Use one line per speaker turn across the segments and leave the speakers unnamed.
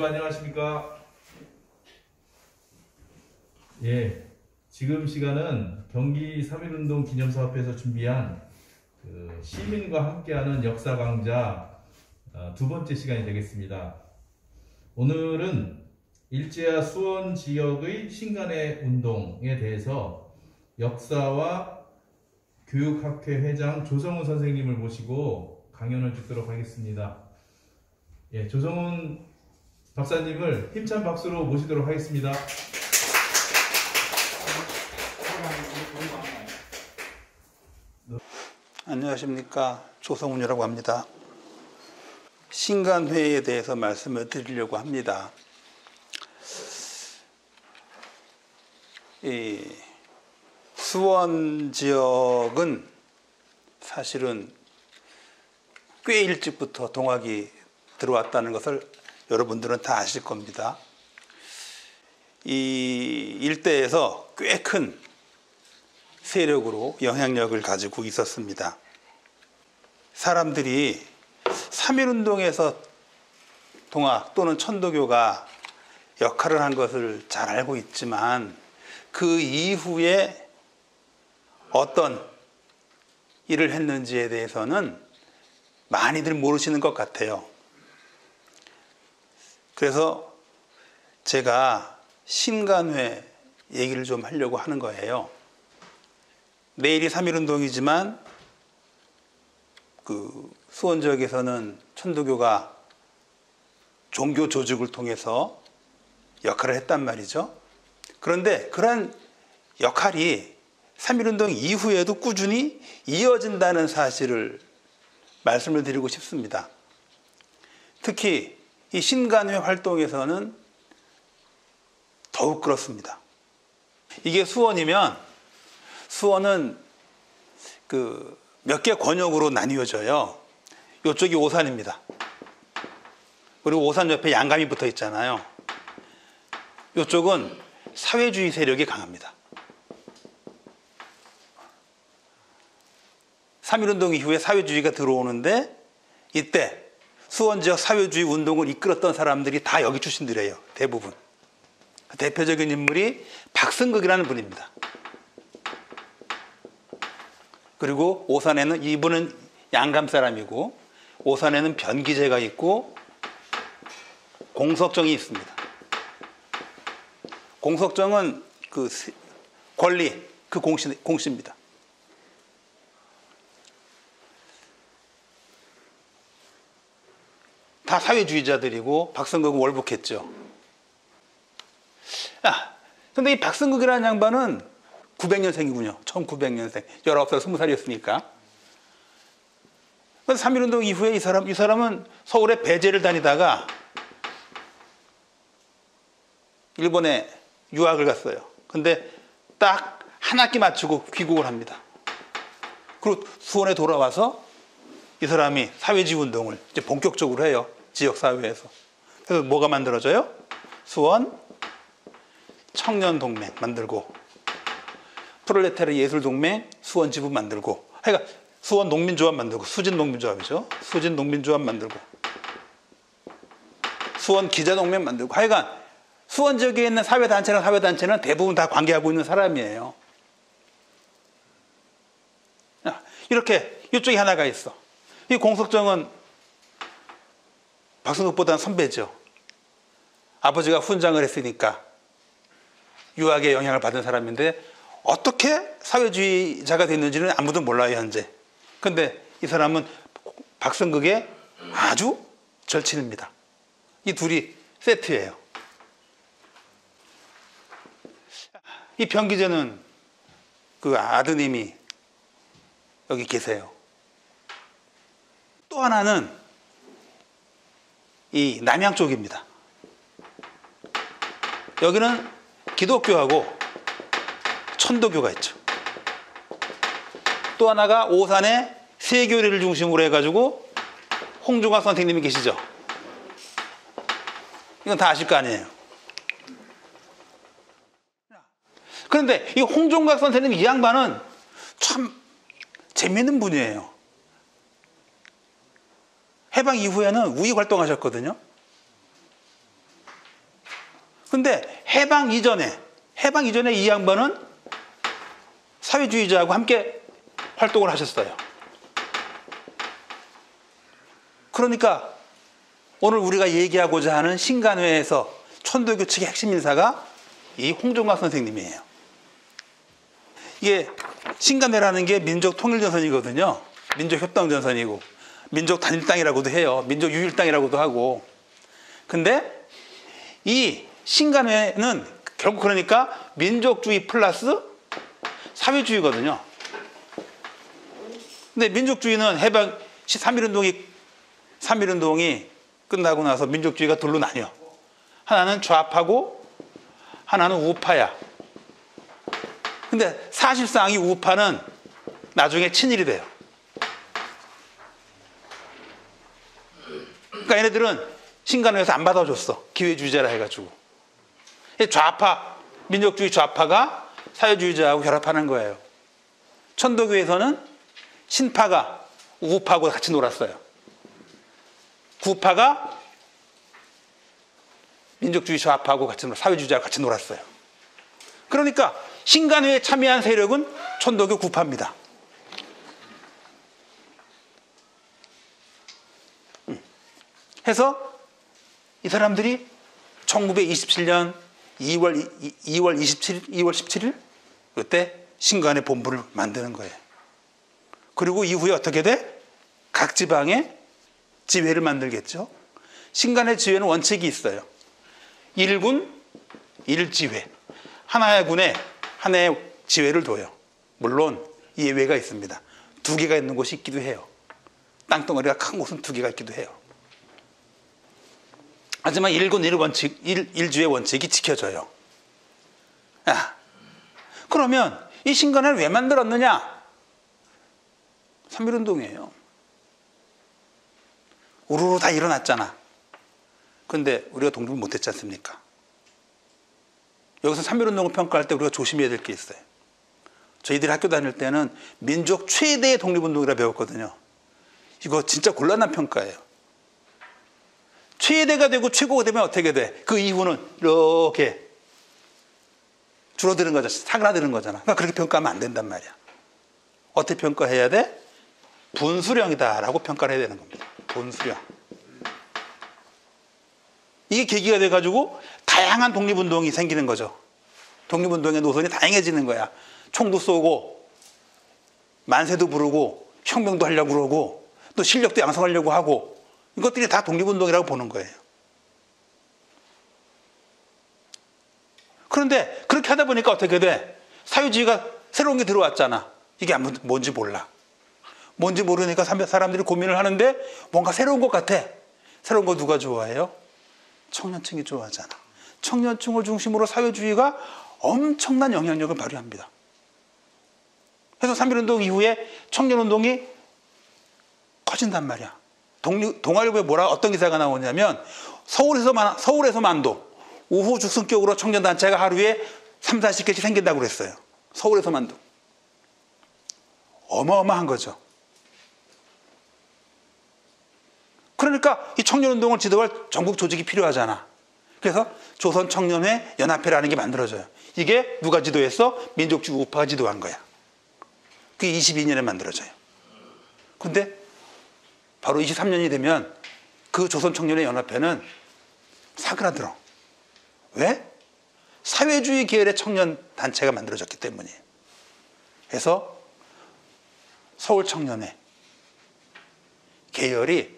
안녕하십니까? 예, 지금 시간은 경기 3.1운동 기념사업회에서 준비한 시민과 함께하는 역사 강좌 두 번째 시간이 되겠습니다. 오늘은 일제와 수원 지역의 신간회 운동에 대해서 역사와 교육학회 회장 조성훈 선생님을 모시고 강연을 듣도록 하겠습니다. 예, 조성훈 박사님을 힘찬 박수로 모시도록 하겠습니다.
안녕하십니까, 조성훈이라고 합니다. 신간회에 대해서 말씀을 드리려고 합니다. 이 수원 지역은 사실은 꽤 일찍부터 동학이 들어왔다는 것을 여러분들은 다 아실 겁니다. 이 일대에서 꽤 큰 세력으로 영향력을 가지고 있었습니다. 사람들이 3.1운동에서 동학 또는 천도교가 역할을 한 것을 잘 알고 있지만 그 이후에 어떤 일을 했는지에 대해서는 많이들 모르시는 것 같아요. 그래서 제가 신간회 얘기를 좀 하려고 하는 거예요. 내일이 3.1운동이지만 수원 지역에서는 천도교가 종교 조직을 통해서 역할을 했단 말이죠. 그런데 그런 역할이 3.1운동 이후에도 꾸준히 이어진다는 사실을 말씀을 드리고 싶습니다. 특히 이 신간회 활동에서는 더욱 그렇습니다. 이게 수원이면 수원은 몇 개 권역으로 나뉘어져요. 이쪽이 오산입니다. 그리고 오산 옆에 양감이 붙어 있잖아요. 이쪽은 사회주의 세력이 강합니다. 3.1운동 이후에 사회주의가 들어오는데 이때 수원 지역 사회주의 운동을 이끌었던 사람들이 다 여기 출신들이에요. 대부분. 대표적인 인물이 박승극이라는 분입니다. 그리고 오산에는 이분은 양감 사람이고 오산에는 변기제가 있고 공석정이 있습니다. 공석정은 권리, 공시입니다. 다 사회주의자들이고 박승극은 월북했죠. 근데 이 박승극이라는 양반은 900년생이군요. 1900년생. 19살, 20살이었으니까. 3.1운동 이후에 이 사람은 서울에 배제를 다니다가 일본에 유학을 갔어요. 근데 딱 한 학기 마치고 귀국을 합니다. 그리고 수원에 돌아와서 이 사람이 사회주의 운동을 이제 본격적으로 해요. 지역사회에서. 그래서 뭐가 만들어져요? 수원 청년동맹 만들고 프롤레타리아 예술동맹 수원지부 만들고 그러니까 수원 농민조합 만들고 수진농민조합이죠. 수진농민조합 만들고 수원 기자동맹 만들고 하여간 수원 지역에 있는 사회단체는 대부분 다 관계하고 있는 사람이에요. 이렇게 이쪽에 하나가 있어. 이 공석정은 박승극보다는 선배죠. 아버지가 훈장을 했으니까 유학의 영향을 받은 사람인데 어떻게 사회주의자가 됐는지는 아무도 몰라요, 현재. 근데 이 사람은 박승극의 아주 절친입니다. 이 둘이 세트예요. 이 변기제는 아드님이 여기 계세요. 또 하나는 이 남양 쪽입니다. 여기는 기독교하고 천도교가 있죠. 또 하나가 오산에 세교리를 중심으로 해가지고 홍종학 선생님이 계시죠. 이건 다 아실 거 아니에요. 그런데 이 홍종각 선생님 이 양반은 참 재미있는 분이에요. 해방 이후에는 우익 활동하셨거든요. 근데 해방 이전에 이 양반은 사회주의자하고 함께 활동을 하셨어요. 그러니까 오늘 우리가 얘기하고자 하는 신간회에서 천도교 측의 핵심 인사가 이 홍종학 선생님이에요. 이게 신간회라는 게 민족 통일전선이거든요. 민족 협동전선이고 민족 단일당이라고도 해요. 민족 유일당이라고도 하고. 근데 이 신간회는 결국 그러니까 민족주의 플러스 사회주의거든요. 근데 민족주의는 해방 3.1운동이 끝나고 나서 민족주의가 둘로 나뉘어. 하나는 좌파고 하나는 우파야. 근데 사실상 이 우파는 나중에 친일이 돼요. 그러니까 얘네들은 신간회에서 안 받아줬어. 기회주의자라 해가지고. 민족주의 좌파가 사회주의자하고 결합하는 거예요. 천도교에서는 신파가 우파하고 같이 놀았어요. 구파가 민족주의 좌파하고 같이 사회주의자하고 같이 놀았어요. 그러니까 신간회에 참여한 세력은 천도교 구파입니다. 해서 이 사람들이 1927년 2월 17일 그때 신간회 본부를 만드는 거예요. 그리고 이후에 어떻게 돼? 각 지방에 지회를 만들겠죠. 신간회 지회는 원칙이 있어요. 1군 1지회. 하나의 군에 하나의 지회를 둬요. 물론 예외가 있습니다. 2개가 있는 곳이 있기도 해요. 땅덩어리가 큰 곳은 2개가 있기도 해요. 하지만 1군 1지회 원칙이 지켜져요. 그러면 이 신간회를 왜 만들었느냐? 3.1운동이에요. 우르르 다 일어났잖아. 근데 우리가 독립을 못했지 않습니까? 여기서 3.1운동을 평가할 때 우리가 조심해야 될 게 있어요. 저희들이 학교 다닐 때는 민족 최대의 독립운동이라 배웠거든요. 이거 진짜 곤란한 평가예요. 최대가 되고 최고가 되면 어떻게 돼? 그 이후는 이렇게 줄어드는 거잖아. 사그라드는 거잖아. 그러니까 그렇게 평가하면 안 된단 말이야. 어떻게 평가해야 돼? 분수령이다라고 평가를 해야 되는 겁니다. 분수령. 이게 계기가 돼가지고 다양한 독립운동이 생기는 거죠. 독립운동의 노선이 다양해지는 거야. 총도 쏘고 만세도 부르고 혁명도 하려고 그러고 또 실력도 양성하려고 하고 이것들이 다 독립운동이라고 보는 거예요. 그런데 그렇게 하다 보니까 어떻게 돼? 사회주의가 새로운 게 들어왔잖아. 이게 뭔지 몰라. 뭔지 모르니까 사람들이 고민을 하는데 뭔가 새로운 것 같아. 새로운 거 누가 좋아해요? 청년층이 좋아하잖아. 청년층을 중심으로 사회주의가 엄청난 영향력을 발휘합니다. 그래서 3.1운동 이후에 청년운동이 커진단 말이야. 동아일보에 어떤 기사가 나오냐면 서울에서 만도 우후 죽순격으로 청년단체가 하루에 3, 40개씩 생긴다고 그랬어요. 서울에서 만도. 어마어마한 거죠. 그러니까 이 청년운동을 지도할 전국 조직이 필요하잖아. 그래서 조선청년회 연합회라는 게 만들어져요. 이게 누가 지도했어? 민족주의 우파가 지도한 거야. 그게 22년에 만들어져요. 근데 바로 23년이 되면 그 조선청년회 연합회는 사그라들어. 왜? 사회주의 계열의 청년단체가 만들어졌기 때문이에요. 그래서 서울청년회 계열이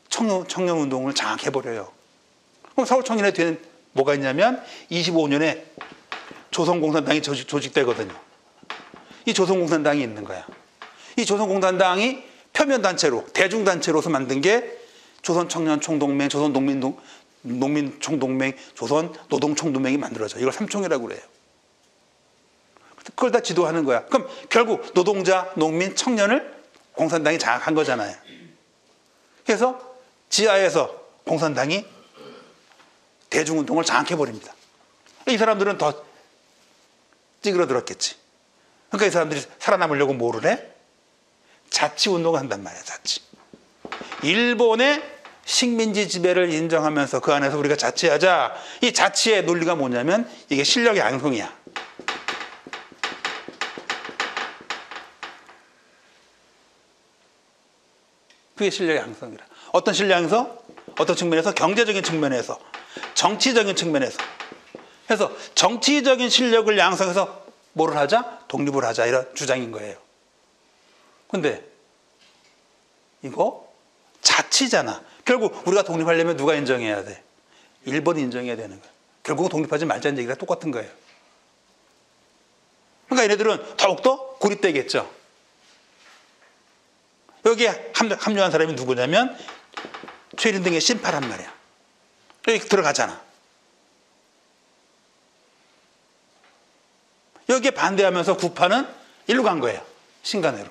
청년운동을 장악해버려요. 그럼 서울청년회 뒤에는 뭐가 있냐면 25년에 조선공산당이 조직되거든요. 이 조선공산당이 있는 거야. 이 조선공산당이 표면단체로 대중단체로서 만든 게 조선청년총동맹, 조선농민총동맹, 조선노동총동맹이 만들어져. 이걸 삼총이라고 그래요. 그걸 다 지도하는 거야. 그럼 결국 노동자, 농민, 청년을 공산당이 장악한 거잖아요. 그래서 지하에서 공산당이 대중운동을 장악해버립니다. 이 사람들은 더 찌그러들었겠지. 그러니까 이 사람들이 살아남으려고 뭐를 해? 자치운동을 한단 말이야. 자치. 일본의 식민지 지배를 인정하면서 그 안에서 우리가 자치하자. 이 자치의 논리가 뭐냐면 이게 실력의 양성이야. 그게 실력의 양성이라. 어떤 실력 양성? 어떤 측면에서? 경제적인 측면에서, 정치적인 측면에서. 그래서 정치적인 실력을 양성해서 뭐를 하자? 독립을 하자. 이런 주장인 거예요. 근데 이거 자치잖아. 결국 우리가 독립하려면 누가 인정해야 돼? 일본이 인정해야 되는 거야. 결국 독립하지 말자는 얘기가 똑같은 거예요. 그러니까 얘네들은 더욱더 고립되겠죠. 여기에 합류한 사람이 누구냐면 최일인 등의 신파란 말이야. 여기 들어가잖아. 여기에 반대하면서 구파는 일로 간 거예요. 신간회로.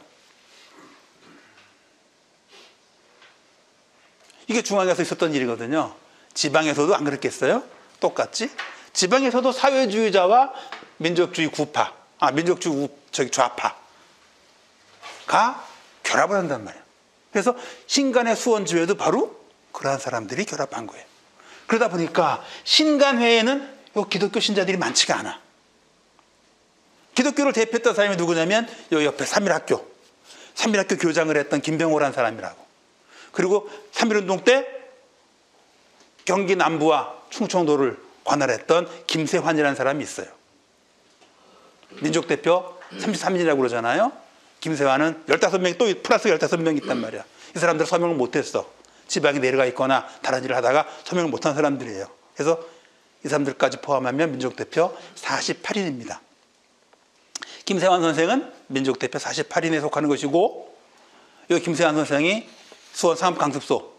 이게 중앙에서 있었던 일이거든요. 지방에서도 안 그랬겠어요? 똑같지? 지방에서도 사회주의자와 민족주의 구파, 민족주의 좌파가 결합을 한단 말이에요. 그래서 신간회 수원지회도 바로 그러한 사람들이 결합한 거예요. 그러다 보니까 신간회에는 기독교 신자들이 많지가 않아. 기독교를 대표했던 사람이 누구냐면 요 옆에 삼일학교 교장을 했던 김병호라는 사람이라고. 그리고 3.1운동 때 경기 남부와 충청도를 관할했던 김세환이라는 사람이 있어요. 민족대표 33인이라고 그러잖아요. 김세환은 15명, 또 플러스 15명 있단 말이야. 이 사람들 서명을 못했어. 지방에 내려가 있거나 다른 일을 하다가 서명을 못한 사람들이에요. 그래서 이 사람들까지 포함하면 민족대표 48인입니다. 김세환 선생은 민족대표 48인에 속하는 것이고, 이 김세환 선생이 수원 상업강습소,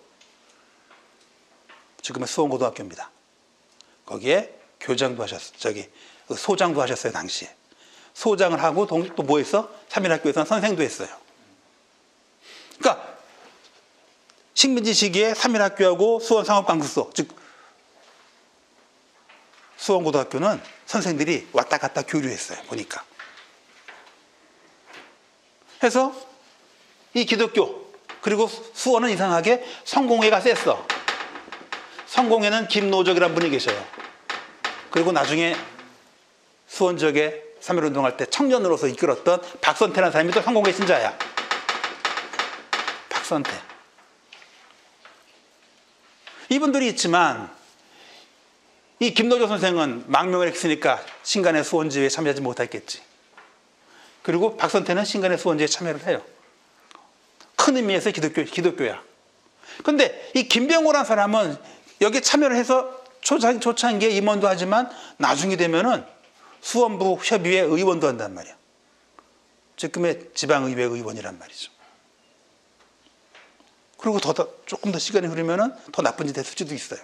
지금의 수원고등학교입니다. 거기에 교장도 하셨어요. 소장도 하셨어요, 당시에. 소장을 하고 또 뭐 했어? 3.1학교에서는 선생도 했어요. 그러니까 식민지 시기에 3.1학교하고 수원 상업강습소, 즉 수원고등학교는 선생들이 왔다 갔다 교류했어요, 보니까. 해서 이 기독교, 그리고 수원은 이상하게 성공회가 셌어. 성공회는 김노적이라는 분이 계셔요. 그리고 나중에 수원 지역에 3.1운동할 때 청년으로서 이끌었던 박선태라는 사람이 또 성공회 신자야. 박선태. 이분들이 있지만 이 김노적 선생은 망명을 했으니까 신간의 수원지회에 참여하지 못했겠지. 그리고 박선태는 신간의 수원지회에 참여를 해요. 큰 의미에서 기독교야. 근데 이 김병호라는 사람은 여기 참여를 해서 초창기에 임원도 하지만 나중에 되면은 수원부 협의회 의원도 한단 말이야. 지금의 지방의회 의원이란 말이죠. 그리고 조금 더 시간이 흐르면은 더 나쁜 짓 했을 수도 있어요.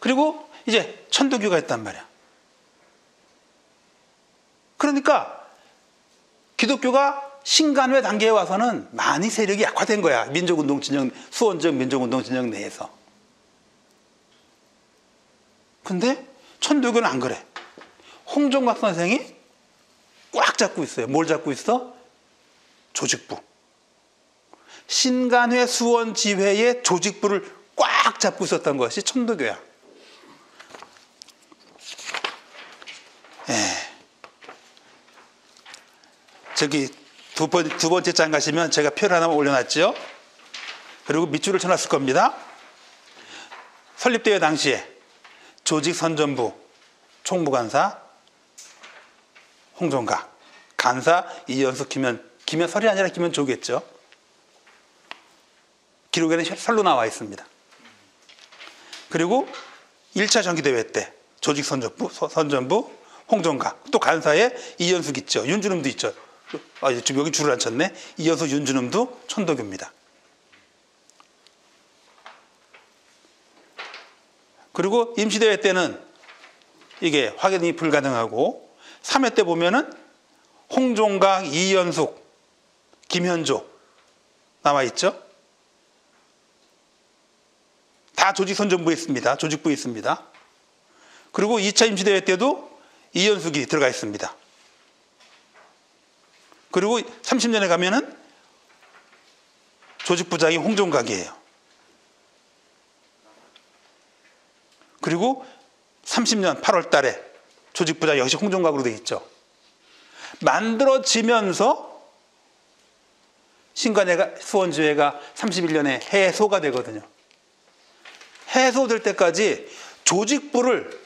그리고 이제 천도교가 있단 말이야. 그러니까 기독교가 신간회 단계에 와서는 많이 세력이 약화된 거야. 민족운동 진영, 수원적 민족운동 진영 내에서. 근데 천도교는 안 그래. 홍종각 선생이 꽉 잡고 있어요. 뭘 잡고 있어? 조직부. 신간회 수원지회의 조직부를 꽉 잡고 있었던 것이 천도교야. 저기 두 번째 장 가시면 제가 표를 하나 올려놨죠. 그리고 밑줄을 쳐놨을 겁니다. 설립대회 당시에 조직선전부 총무간사 홍종각, 간사 이연숙, 김현설이 아니라 김현조겠죠. 기록에는 설로 나와 있습니다. 그리고 1차 정기대회 때 조직선전부 홍종각, 또 간사에 이연숙 있죠. 윤준음도 있죠. 지금 여기 줄을 안 쳤네. 이연숙, 윤준음도 천도교입니다. 그리고 임시대회 때는 이게 확인이 불가능하고 3회 때 보면은 홍종각, 이연숙, 김현조 나와 있죠. 다 조직선전부에 있습니다. 조직부에 있습니다. 그리고 2차 임시대회 때도 이연숙이 들어가 있습니다. 그리고 30년에 가면은 조직부장이 홍종각이에요. 그리고 30년 8월 달에 조직부장 역시 홍종각으로 되어 있죠. 만들어지면서 신관회가 수원지회가 31년에 해소가 되거든요. 해소될 때까지 조직부를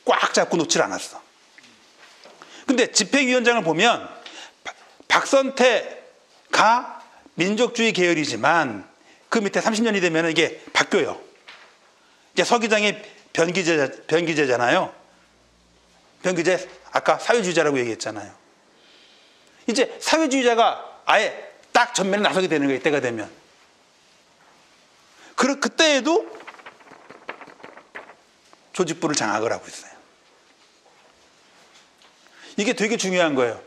꽉 잡고 놓질 않았어. 근데 집행위원장을 보면 박선태가 민족주의 계열이지만 그 밑에 30년이 되면 이게 바뀌어요. 이제 서기장이 변기제잖아요. 변기제 아까 사회주의자라고 얘기했잖아요. 이제 사회주의자가 아예 딱 전면에 나서게 되는 거예요. 때가 되면. 그때에도 조직부를 장악을 하고 있어요. 이게 되게 중요한 거예요.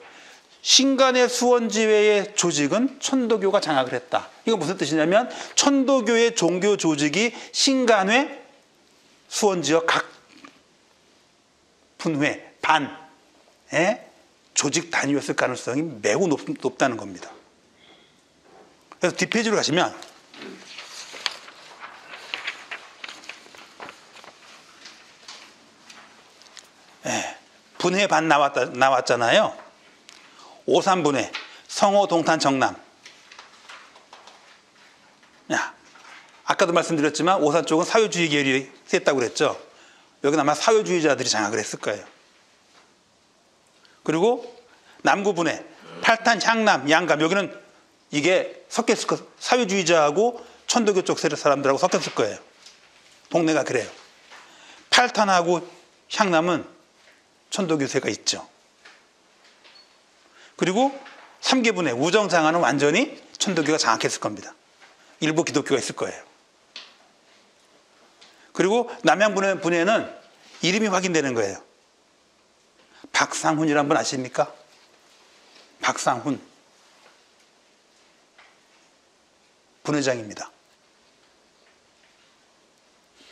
신간의 수원지회의 조직은 천도교가 장악을 했다. 이거 무슨 뜻이냐면 천도교의 종교 조직이 신간회 수원지역 각 분회, 반의 조직 단위였을 가능성이 매우 높다는 겁니다. 그래서 뒷페이지로 가시면 분회 반 나왔잖아요. 오산분회, 성호, 동탄, 정남. 아까도 말씀드렸지만 오산 쪽은 사회주의 계열이 셌다고 그랬죠. 여기는 아마 사회주의자들이 장악을 했을 거예요. 그리고 남구분회, 팔탄, 향남, 양감. 여기는 이게 섞였을 거, 사회주의자하고 천도교 쪽 세력 사람들하고 섞였을 거예요. 동네가 그래요. 팔탄하고 향남은 천도교세가 있죠. 그리고 삼계분회, 우정장안은 완전히 천도교가 장악했을 겁니다. 일부 기독교가 있을 거예요. 그리고 남양분회는 이름이 확인되는 거예요. 박상훈이라는 분 아십니까? 박상훈 분회장입니다.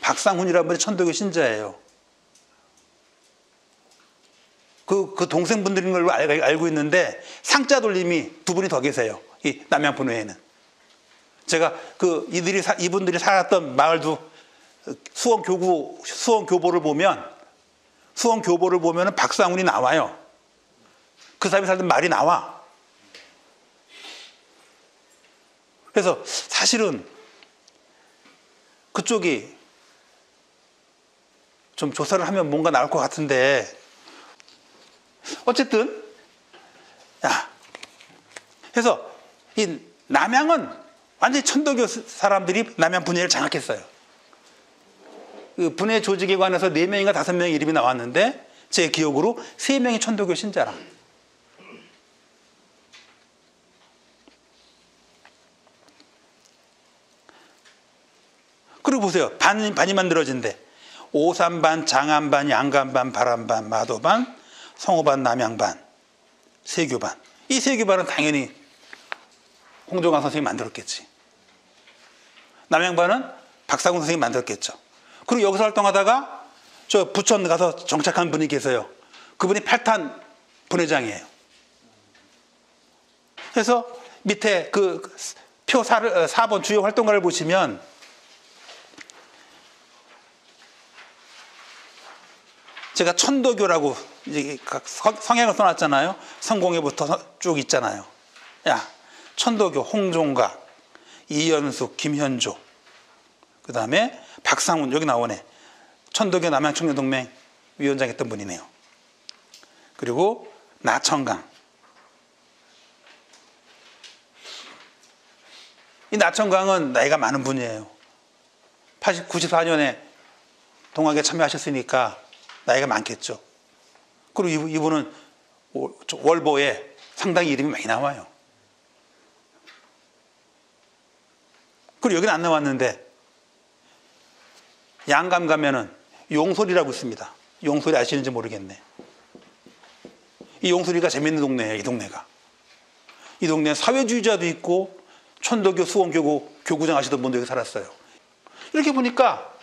박상훈이라는 분이 천도교 신자예요. 그 동생분들인 걸로 알고 있는데 상자 돌림이 두 분이 더 계세요. 이 남양분회에는. 제가 이분들이 살았던 마을도 수원교보를 보면 박상훈이 나와요. 그 사람이 살던 말이 나와. 그래서 사실은 그쪽이 좀 조사를 하면 뭔가 나올 것 같은데 어쨌든 그래서 이 남양은 완전히 천도교 사람들이 남양 분회를 장악했어요. 그 분회 조직에 관해서 4명인가 5명의 이름이 나왔는데 제 기억으로 3명이 천도교 신자라. 그리고 보세요. 반이 만들어진대. 오산반, 장안반, 양간반, 바람반, 마도반, 성호반, 남양반, 세교반. 이 세교반은 당연히 홍종강 선생님이 만들었겠지. 남양반은 박사군 선생님이 만들었겠죠. 그리고 여기서 활동하다가 저 부천 가서 정착한 분이 계세요. 그분이 팔탄 분회장이에요. 그래서 밑에 그 표 4번 주요 활동가를 보시면 제가 천도교라고 이제 성향을 써놨잖아요. 성공회부터 쭉 있잖아요. 천도교 홍종각, 이연숙, 김현조, 그 다음에 박상훈, 여기 나오네. 천도교 남양청년동맹 위원장 했던 분이네요. 그리고 나청강. 이 나청강은 나이가 많은 분이에요. 94년에 동학에 참여하셨으니까 나이가 많겠죠. 그리고 이분은 월보에 상당히 이름이 많이 나와요. 그리고 여기는 안 나왔는데 양감 가면은 용소리라고 있습니다. 용소리 아시는지 모르겠네. 이 용소리가 재밌는 동네예요. 이 동네가. 이 동네는 사회주의자도 있고 천도교 수원교구 교구장 하시던 분도 여기 살았어요. 이렇게 보니까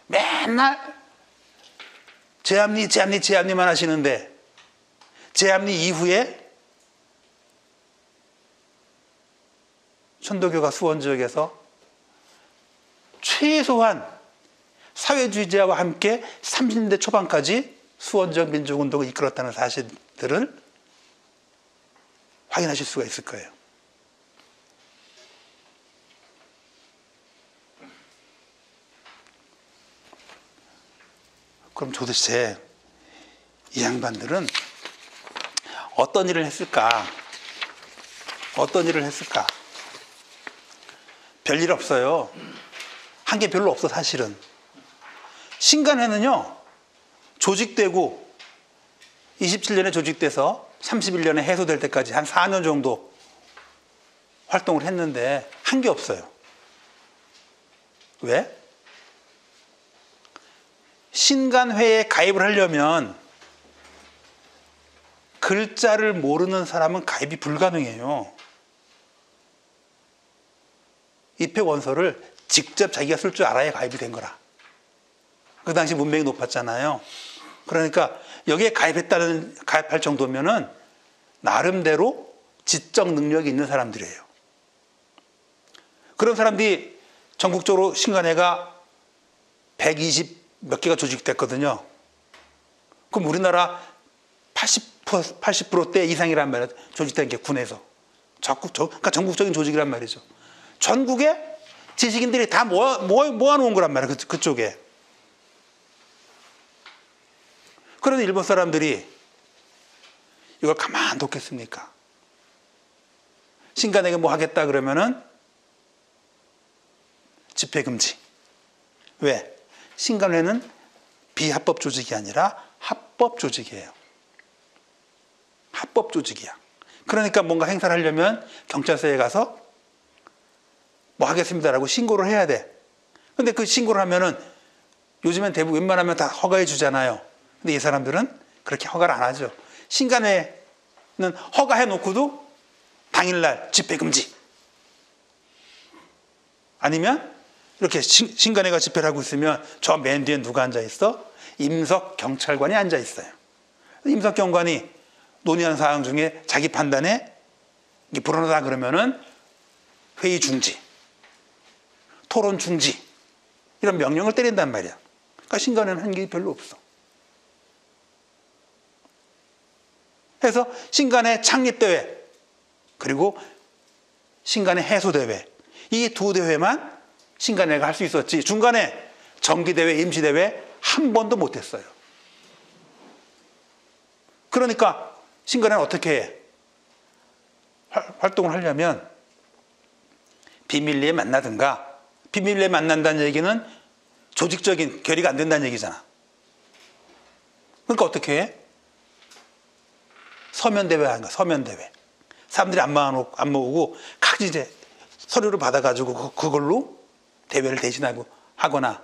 맨날 제합리만 하시는데 제합리 이후에 천도교가 수원 지역에서 최소한 사회주의자와 함께 30년대 초반까지 수원 지역 민족운동을 이끌었다는 사실들을 확인하실 수가 있을 거예요. 그럼 도대체 이 양반들은 어떤 일을 했을까? 어떤 일을 했을까? 별일 없어요. 한 게 별로 없어, 사실은. 신간회는요, 조직되고 27년에 조직돼서 31년에 해소될 때까지 한 4년 정도 활동을 했는데 한 게 없어요. 왜? 신간회에 가입을 하려면 글자를 모르는 사람은 가입이 불가능해요. 입회 원서를 직접 자기가 쓸 줄 알아야 가입이 된 거라. 그 당시 문명이 높았잖아요. 그러니까 여기에 가입할 정도면은 나름대로 지적 능력이 있는 사람들이에요. 그런 사람들이 전국적으로 신간회가 120 몇 개가 조직됐거든요. 그럼 우리나라 80%대 이상이란 말이에요. 조직된 게 군에서. 그러니까 전국적인 조직이란 말이죠. 전국에 지식인들이 다 모아놓은 거란 말이에요. 그쪽에. 그런데 일본 사람들이 이걸 가만 뒀겠습니까? 신간에게 뭐 하겠다 그러면은 집회금지. 왜? 신간회는 비합법 조직이 아니라 합법 조직이에요. 합법 조직이야. 그러니까 뭔가 행사를 하려면 경찰서에 가서 뭐 하겠습니다라고 신고를 해야 돼. 근데 그 신고를 하면은 요즘엔 대부분 웬만하면 다 허가해 주잖아요. 근데 이 사람들은 그렇게 허가를 안 하죠. 신간회는 허가해 놓고도 당일날 집회금지. 아니면 이렇게 신간회가 집회를 하고 있으면 저 맨 뒤에 누가 앉아 있어? 임석 경찰관이 앉아 있어요. 임석 경관이 논의하는 사항 중에 자기 판단에 이게 불안하다 그러면은 회의 중지, 토론 중지 이런 명령을 때린단 말이야. 그러니까 신간회는 한 게 별로 없어. 그래서 신간회 창립대회 그리고 신간회 해소대회 이 두 대회만 신간회가 할 수 있었지 중간에 정기대회, 임시대회 한 번도 못했어요. 그러니까 신간회는 어떻게 해? 활동을 하려면 비밀리에 만나든가. 비밀리에 만난다는 얘기는 조직적인 결의가 안 된다는 얘기잖아. 그러니까 어떻게 해? 서면대회 하는 거야. 서면대회. 사람들이 안 모으고 각지 이제 서류를 받아가지고 그걸로 대회를 대신하고 하거나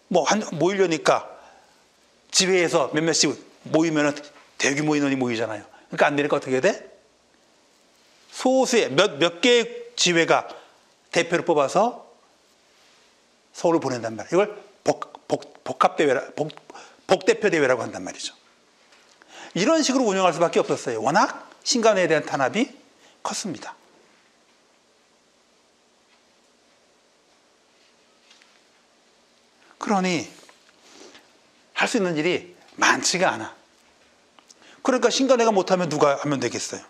뭐 모이려니까 지회에서 몇몇씩 모이면 대규모 인원이 모이잖아요. 그러니까 안 되니까 어떻게 돼? 소수의 몇 개의 지회가 대표를 뽑아서 서울을 보낸단 말이에요. 이걸 복합대회라, 복대표대회라고 한단 말이죠. 이런 식으로 운영할 수밖에 없었어요. 워낙 신간회에 대한 탄압이 컸습니다. 그러니 할 수 있는 일이 많지가 않아. 그러니까 신간회가 못하면 누가 하면 되겠어요?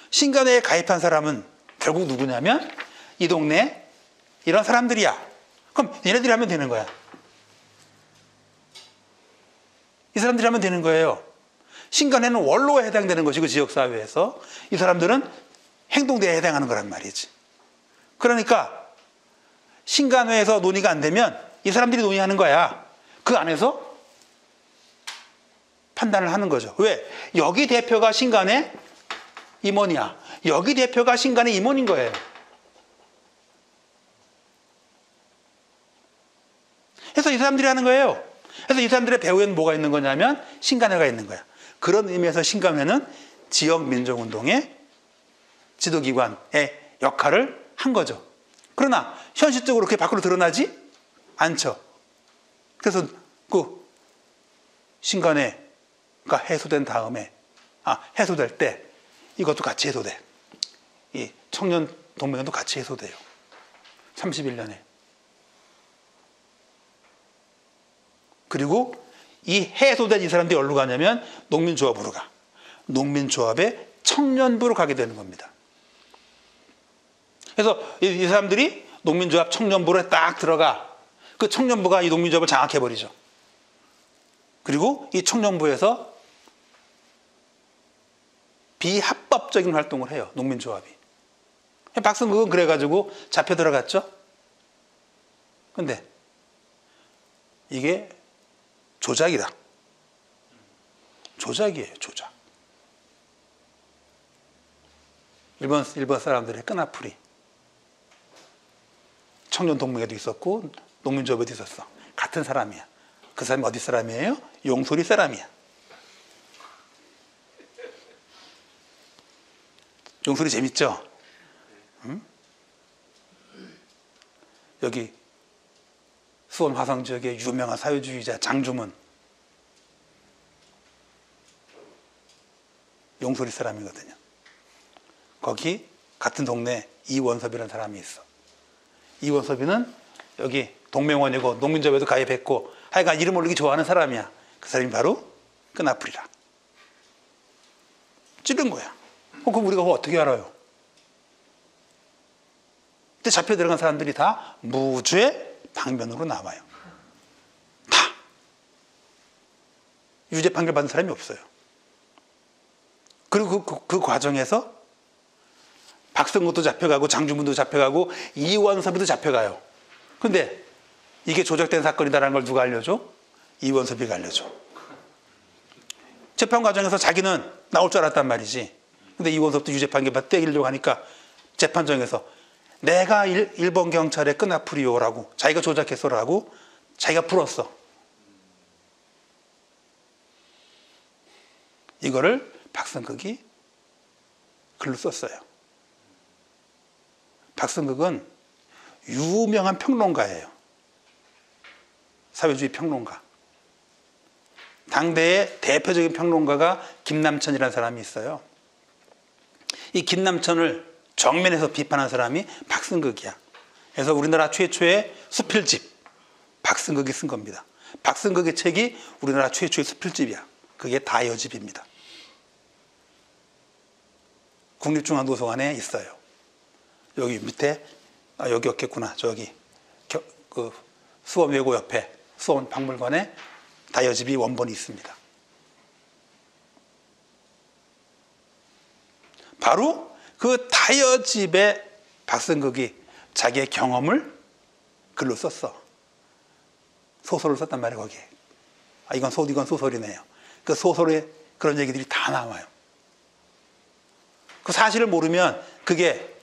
신간회에 가입한 사람은 결국 누구냐면 이 동네 이런 사람들이야. 그럼 얘네들이 하면 되는 거야. 이 사람들이 하면 되는 거예요. 신간회는 원로에 해당되는 것이고 지역사회에서 이 사람들은 행동대에 해당하는 거란 말이지. 그러니까 신간회에서 논의가 안 되면 이 사람들이 논의하는 거야. 그 안에서 판단을 하는 거죠. 왜? 여기 대표가 신간회 임원이야. 여기 대표가 신간회 임원인 거예요. 그래서 이 사람들이 하는 거예요. 그래서 이 사람들의 배후에는 뭐가 있는 거냐면 신간회가 있는 거야. 그런 의미에서 신간회는 지역 민족운동의 지도기관의 역할을 한 거죠. 그러나 현실적으로 그게 밖으로 드러나지 않죠. 그래서 그 신간회가 해소된 다음에 해소될 때 이것도 같이 해소돼. 이 청년 동맹도 같이 해소돼요. 31년에. 그리고 이 해소된 이 사람들이 어디로 가냐면 농민조합으로 가. 농민조합의 청년부로 가게 되는 겁니다. 그래서 이 사람들이 농민조합 청년부에 딱 들어가. 그 청년부가 이 농민조합을 장악해버리죠. 그리고 이 청년부에서 비합법적인 활동을 해요. 농민조합이. 박승극은 그래가지고 잡혀 들어갔죠. 근데 이게 조작이다. 조작이에요. 조작. 일본 사람들의 끈아풀이 청년 동맹에도 있었고 농민조합에도 있었어. 같은 사람이야. 그 사람이 어디 사람이에요? 용소리 사람이야. 용소리 재밌죠? 응? 여기 수원 화성 지역의 유명한 사회주의자 장주문 용소리 사람이거든요. 거기 같은 동네 이원섭이라는 사람이 있어. 이원섭이는 여기 동맹원이고 농민조합에도 가입했고 하여간 이름 올리기 좋아하는 사람이야. 그 사람이 바로 끈아풀이라. 찌른 거야. 그럼 우리가 그거 어떻게 알아요? 근데 잡혀 들어간 사람들이 다 무죄 방면으로 나와요. 다. 유죄 판결 받은 사람이 없어요. 그리고 그 과정에서 박성국도 잡혀가고 장주문도 잡혀가고 이원섭이도 잡혀가요. 근데 이게 조작된 사건이다라는 걸 누가 알려줘? 이원섭이가 알려줘. 재판 과정에서 자기는 나올 줄 알았단 말이지. 근데 이원섭도 유죄 판결 받고 떼기려고 하니까 재판정에서 내가 일본 경찰의 끈아풀이요라고 자기가 조작했어라고 자기가 풀었어. 이거를 박성극이 글로 썼어요. 박성극은 유명한 평론가예요. 사회주의 평론가. 당대의 대표적인 평론가가 김남천이라는 사람이 있어요. 이 김남천을 정면에서 비판한 사람이 박성극이야. 그래서 우리나라 최초의 수필집 박성극이 쓴 겁니다. 박성극의 책이 우리나라 최초의 수필집이야. 그게 다여집입니다. 국립중앙도서관에 있어요. 여기 밑에 여기 없겠구나. 저기 그 수원외고 옆에 수원 박물관에 다여집이 원본이 있습니다. 바로 그 다여집에 박성극이 자기의 경험을 글로 썼어. 소설을 썼단 말이에요. 거기에. 이건 소설이네요. 그 소설에 그런 얘기들이 다 나와요. 그 사실을 모르면 그게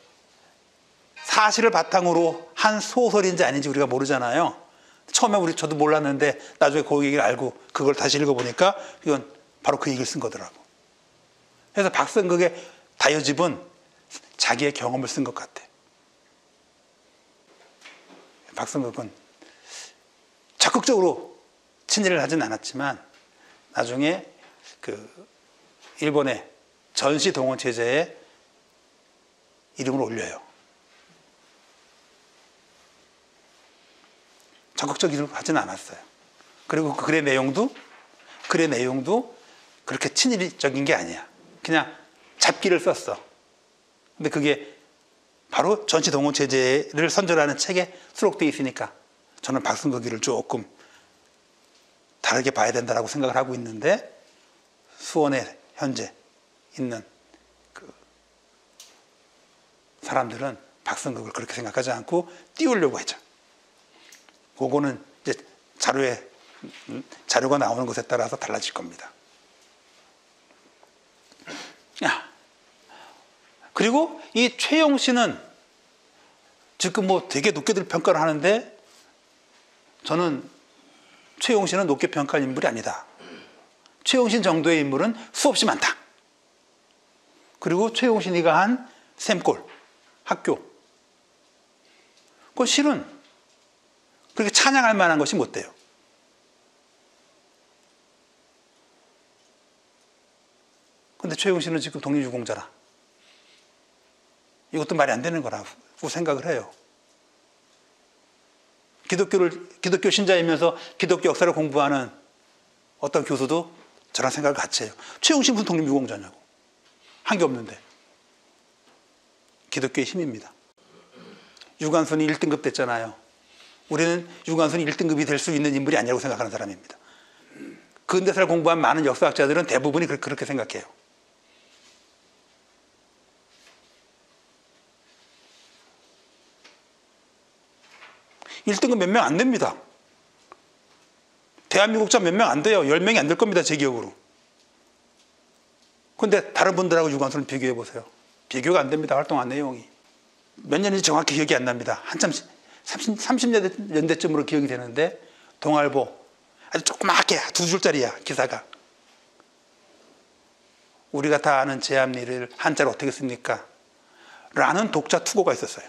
사실을 바탕으로 한 소설인지 아닌지 우리가 모르잖아요. 처음에 저도 몰랐는데 나중에 그 얘기를 알고 그걸 다시 읽어보니까 이건 바로 그 얘기를 쓴 거더라고. 그래서 박성극의 다여집은 자기의 경험을 쓴 것 같아. 박성극은 적극적으로 친일을 하진 않았지만 나중에 그 일본의 전시 동원 체제에 이름을 올려요. 적극적으로 하진 않았어요. 그리고 그 글의 내용도 그렇게 친일적인 게 아니야. 그냥 잡기를 썼어. 근데 그게 바로 전시 동원 체제를 선전하는 책에 수록되어 있으니까 저는 박성극이를 조금 다르게 봐야 된다고 생각을 하고 있는데 수원에 현재 있는 그 사람들은 박성극을 그렇게 생각하지 않고 띄우려고 하죠. 그거는 이제 자료가 나오는 것에 따라서 달라질 겁니다. 그리고 이 최용신은 지금 뭐 되게 높게들 평가를 하는데 저는 최용신은 높게 평가할 인물이 아니다. 최용신 정도의 인물은 수없이 많다. 그리고 최용신이가 한 샘골, 학교. 그건 실은 그렇게 찬양할 만한 것이 못 돼요. 근데 최용신은 지금 독립유공자라. 이것도 말이 안 되는 거라고 생각을 해요. 기독교 신자이면서 기독교 역사를 공부하는 어떤 교수도 저런 생각을 같이 해요. 최웅신 무슨 독립유공자냐고. 한 게 없는데. 기독교의 힘입니다. 유관순이 1등급 됐잖아요. 우리는 유관순이 1등급이 될 수 있는 인물이 아니라고 생각하는 사람입니다. 근대사를 공부한 많은 역사학자들은 대부분이 그렇게 생각해요. (1등급) 몇 명 안 됩니다. 대한민국자 몇 명 안 돼요. 10명이 안 될 겁니다. 제 기억으로. 그런데 다른 분들하고 유관순을 비교해 보세요. 비교가 안 됩니다. 활동한 내용이. 몇 년인지 정확히 기억이 안 납니다. 한참 30년대쯤으로 기억이 되는데 동아일보 아주 조그맣게 2줄짜리야 기사가. 우리가 다 아는 제암리를 한자로 어떻게 씁니까? 라는 독자 투고가 있었어요.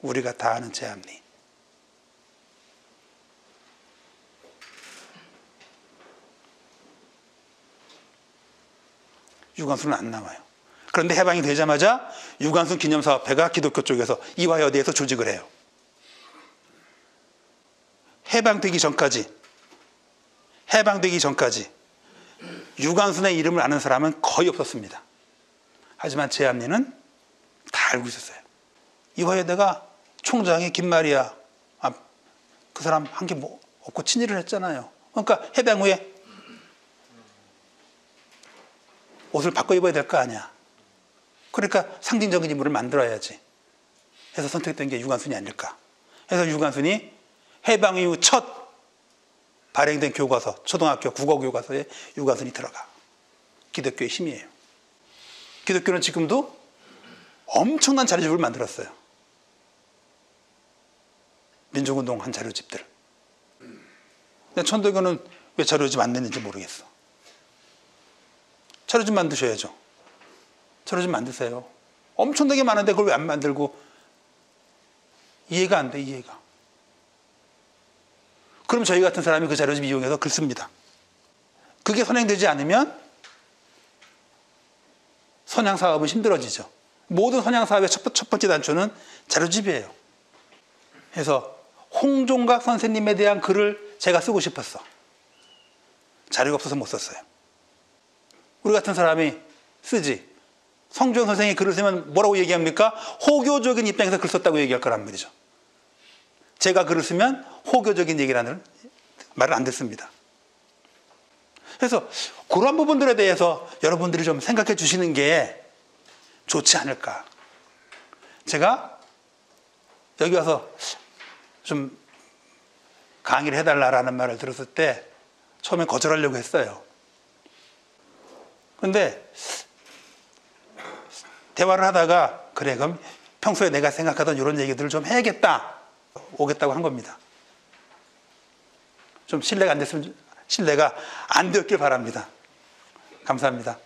우리가 다 아는 제암리. 유관순은 안 나와요. 그런데 해방이 되자마자 유관순 기념사업회가 기독교 쪽에서 이화여대에서 조직을 해요. 해방되기 전까지 유관순의 이름을 아는 사람은 거의 없었습니다. 하지만 제암리는 다 알고 있었어요. 이화여대가 총장이 김마리아, 그 사람 한 게 뭐 없고 친일을 했잖아요. 그러니까 해방 후에 옷을 바꿔 입어야 될 거 아니야. 그러니까 상징적인 인물을 만들어야지 해서 선택된 게 유관순이 아닐까. 그래서 유관순이 해방 이후 첫 발행된 교과서, 초등학교 국어 교과서에 유관순이 들어가. 기독교의 힘이에요. 기독교는 지금도 엄청난 자료집을 만들었어요. 민족운동한 자료집들. 근데 천도교는 왜 자료집 안 냈는지 모르겠어. 자료집 만드셔야죠. 자료집 만드세요. 엄청나게 많은데 그걸 왜 안 만들고. 이해가 안 돼, 이해가. 그럼 저희 같은 사람이 그 자료집 이용해서 글 씁니다. 그게 선행되지 않으면 선양사업은 힘들어지죠. 모든 선양사업의 첫 번째 단초는 자료집이에요. 그래서 홍종각 선생님에 대한 글을 제가 쓰고 싶었어. 자료가 없어서 못 썼어요. 우리 같은 사람이 쓰지. 성주영 선생이 글을 쓰면 뭐라고 얘기합니까? 호교적인 입장에서 글 썼다고 얘기할 거란 말이죠. 제가 글을 쓰면 호교적인 얘기라는 말을 안 듣습니다. 그래서 그런 부분들에 대해서 여러분들이 좀 생각해 주시는 게 좋지 않을까. 제가 여기 와서 좀 강의를 해달라는 말을 들었을 때 처음에 거절하려고 했어요. 근데 대화를 하다가 그래 그럼 평소에 내가 생각하던 이런 얘기들을 좀 해야겠다. 오겠다고 한 겁니다. 좀 신뢰가 안 되었길 바랍니다. 감사합니다.